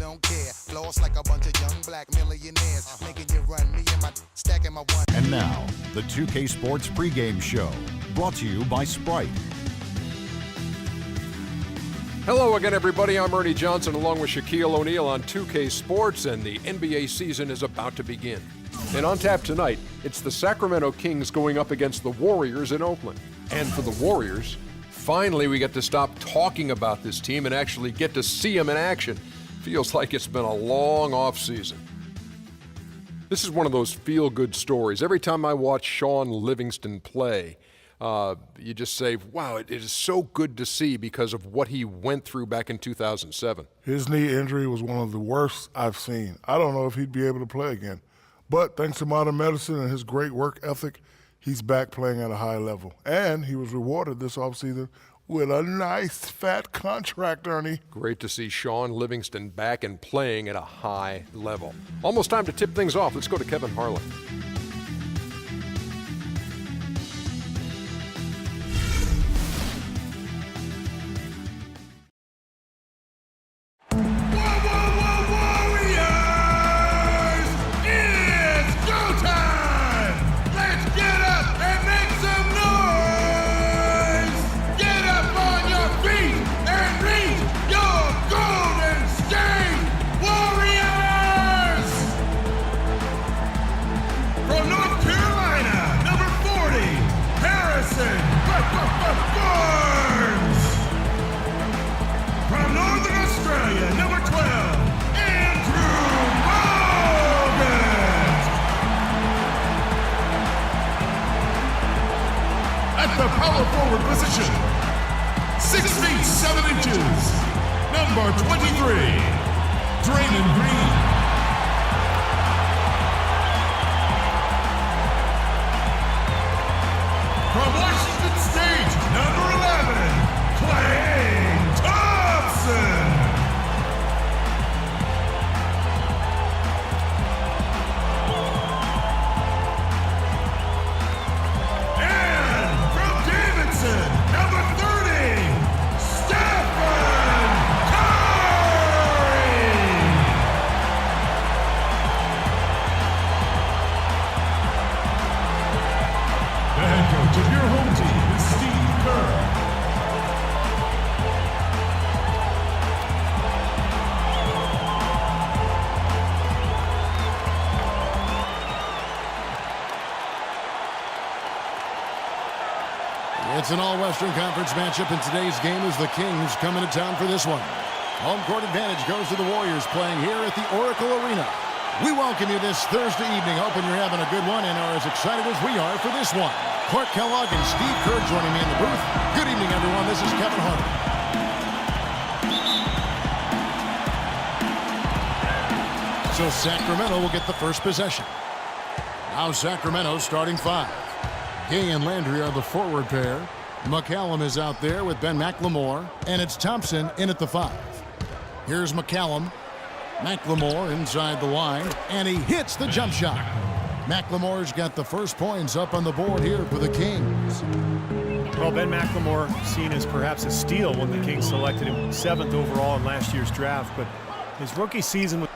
don't care. Floss like a bunch of young black millionaires. Making you run, me and my stacking my one. And now, the 2K Sports pregame show, brought to you by Sprite. Hello again, everybody. I'm Ernie Johnson along with Shaquille O'Neal on 2K Sports, and the NBA season is about to begin. And on tap tonight, it's the Sacramento Kings going up against the Warriors in Oakland. And for the Warriors, finally we get to stop talking about this team and actually get to see them in action. Feels like it's been a long offseason. This is one of those feel-good stories. Every time I watch Sean Livingston play, you just say, wow, it is so good to see because of what he went through back in 2007. His knee injury was one of the worst I've seen. I don't know if he'd be able to play again. But thanks to modern medicine and his great work ethic, he's back playing at a high level. And he was rewarded this offseason with a nice fat contract, Ernie. Great to see Sean Livingston back and playing at a high level. Almost time to tip things off. Let's go to Kevin Harlan. The power forward position, 6 feet 7 inches, number 23, Draymond Green. From Washington State, number 11, Klay Thompson. Number 30, Stephen Curry! The head coach of your home team is Steve Kerr. It's an all-Western Conference matchup, and today's game is the Kings coming to town for this one. Home court advantage goes to the Warriors playing here at the Oracle Arena. We welcome you this Thursday evening, hoping you're having a good one and are as excited as we are for this one. Clark Kellogg and Steve Kerr joining me in the booth. Good evening, everyone. This is Kevin Harlan. So Sacramento will get the first possession. Now Sacramento starting 5. Gay and Landry are the forward pair. McCallum is out there with Ben McLemore, and it's Thompson in at the 5. Here's McCallum. McLemore inside the line, and he hits the jump shot. McLemore's got the first points up on the board here for the Kings. Well, Ben McLemore seen as perhaps a steal when the Kings selected him 7th overall in last year's draft, but his rookie season was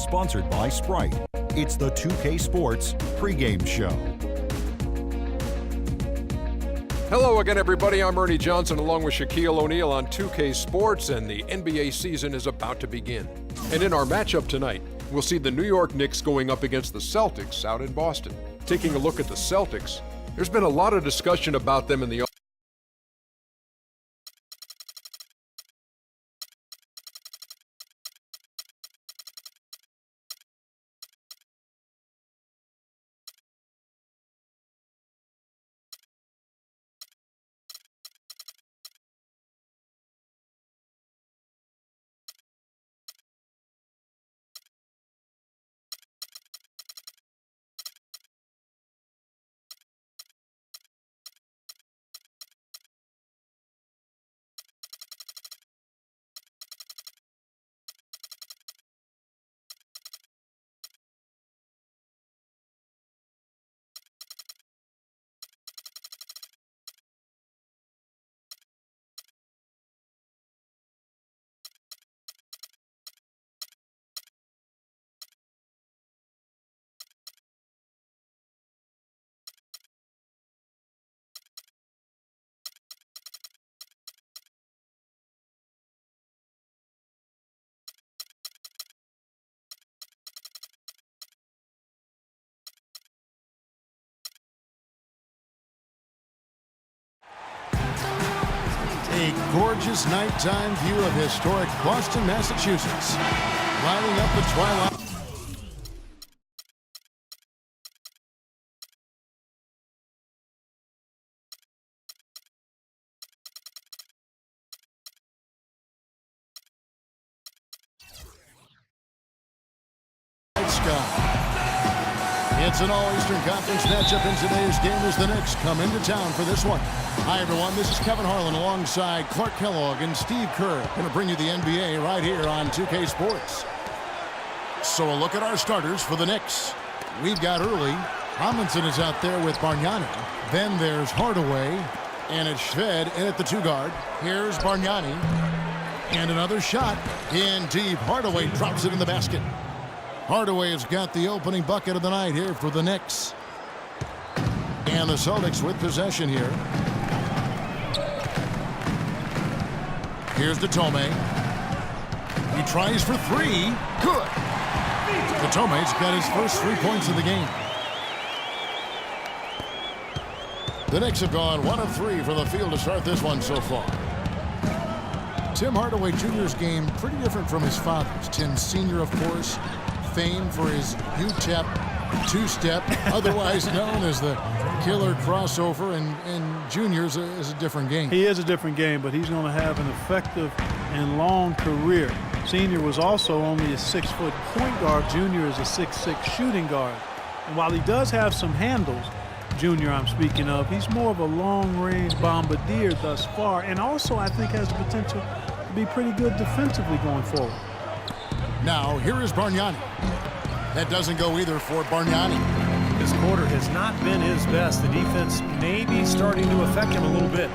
sponsored by Sprite. It's the 2K Sports pregame show. Hello again, everybody. I'm Ernie Johnson along with Shaquille O'Neal on 2K Sports, and the NBA season is about to begin. And in our matchup tonight, we'll see the New York Knicks going up against the Celtics out in Boston. Taking a look at the Celtics, there's been a lot of discussion about them in the A gorgeous nighttime view of historic Boston, Massachusetts. Lining up the twilight. Sky. It's an all-Eastern Conference matchup in today's game as the Knicks come into town for this one. Hi, everyone. This is Kevin Harlan alongside Clark Kellogg and Steve Kerr. Going to bring you the NBA right here on 2K Sports. So a look at our starters for the Knicks. We've got early. Amundsen is out there with Bargnani. Then there's Hardaway. And it's Shved in at the 2-guard. Here's Bargnani. And another shot in deep. Hardaway drops it in the basket. Hardaway has got the opening bucket of the night here for the Knicks. And the Celtics with possession here. Here's Datome. He tries for three. Good. Datome's got his first 3 points of the game. The Knicks have gone 1 of 3 from the field to start this one so far. Tim Hardaway Jr.'s game pretty different from his father's. Tim Sr., of course, famed for his UTEP two-step, otherwise known as the killer crossover, and Junior's is a different game. He is a different game, but he's going to have an effective and long career. Senior was also only a 6-foot point guard. Junior is a 6'6" shooting guard. And while he does have some handles, Junior I'm speaking of, he's more of a long-range bombardier thus far, and also I think has the potential to be pretty good defensively going forward. Now, here is Bargnani. That doesn't go either for Bargnani. This quarter has not been his best. The defense may be starting to affect him a little bit.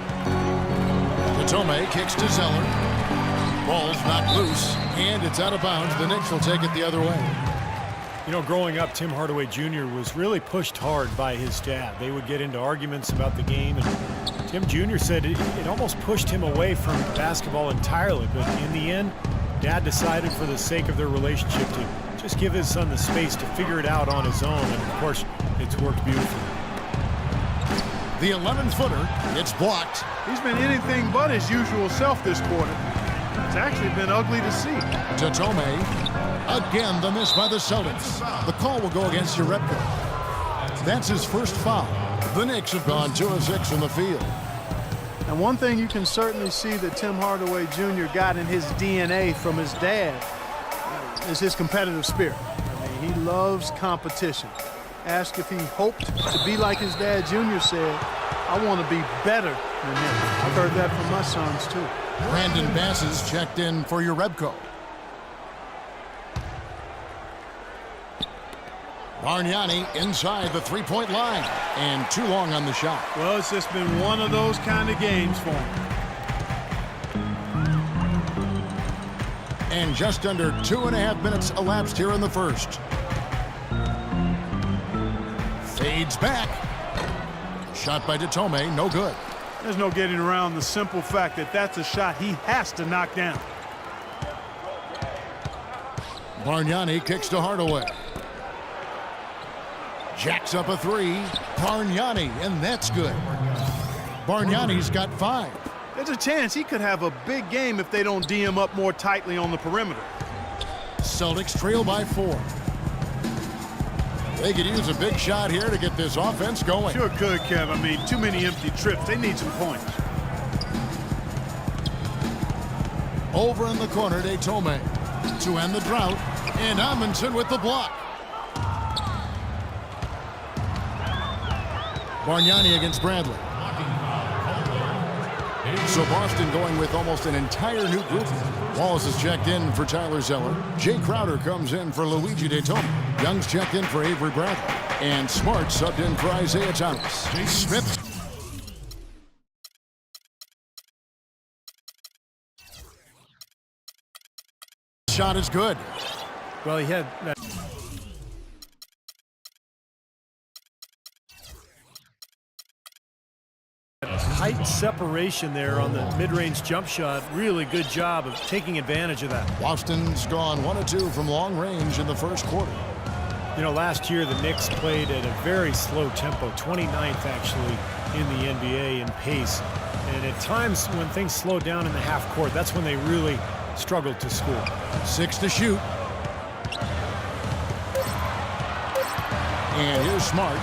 Datome kicks to Zeller. Ball's knocked loose, and it's out of bounds. The Knicks will take it the other way. You know, growing up, Tim Hardaway Jr. was really pushed hard by his dad. They would get into arguments about the game, and Tim Jr. said it almost pushed him away from basketball entirely. But in the end, Dad decided for the sake of their relationship to just give his son the space to figure it out on his own, and of course, it's worked beautifully. The 11-footer, it's blocked. He's been anything but his usual self this quarter. It's actually been ugly to see. Datome, again the miss by the Celtics. The call will go against Jerebko. That's his first foul. The Knicks have gone 2 of 6 from the field. And one thing you can certainly see that Tim Hardaway Jr. got in his DNA from his dad is his competitive spirit. I mean, he loves competition. Asked if he hoped to be like his dad, Jr. said, I want to be better than him. I've heard that from my sons, too. Brandon Bass is checked in for Jerebko. Bargnani inside the three-point line, and too long on the shot. Well, it's just been one of those kind of games for him. And just under 2.5 minutes elapsed here in the first. Fades back. Shot by Detome, no good. There's no getting around the simple fact that that's a shot he has to knock down. Bargnani kicks to Hardaway. Jacks up a three. Bargnani, and that's good. Bargnani's got 5. There's a chance he could have a big game if they don't D him up more tightly on the perimeter. Celtics trail by 4. They could use a big shot here to get this offense going. Sure could, Kev. I mean, too many empty trips. They need some points. Over in the corner, Detome to end the drought. And Amundsen with the block. Bargnani against Bradley. So Boston going with almost an entire new group. Wallace is checked in for Tyler Zeller. Jay Crowder comes in for Luigi Detome. Young's checked in for Avery Bradley. And Smart subbed in for Isaiah Thomas. Smith. Shot is good. Well, he had that. Height separation there on the mid-range jump shot. Really good job of taking advantage of that. Boston's gone 1 of 2 from long range in the first quarter. You know, last year the Knicks played at a very slow tempo, 29th actually in the NBA in pace. And at times when things slowed down in the half court, that's when they really struggled to score. 6 to shoot. And here's Smart.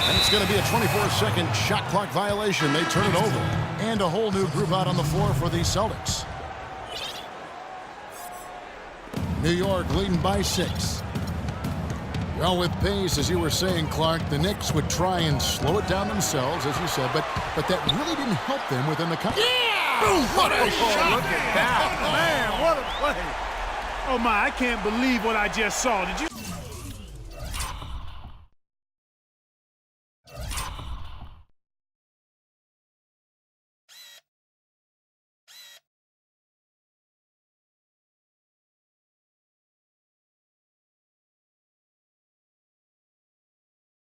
And it's going to be a 24-second shot clock violation. They turn it over. And a whole new group out on the floor for the Celtics. New York leading by 6. Well, with pace, as you were saying, Clark, the Knicks would try and slow it down themselves, as you said, but that really didn't help them within the contest. Yeah! Boom! What a shot! Look at that. Man, what a play. Oh, my, I can't believe what I just saw. Did you?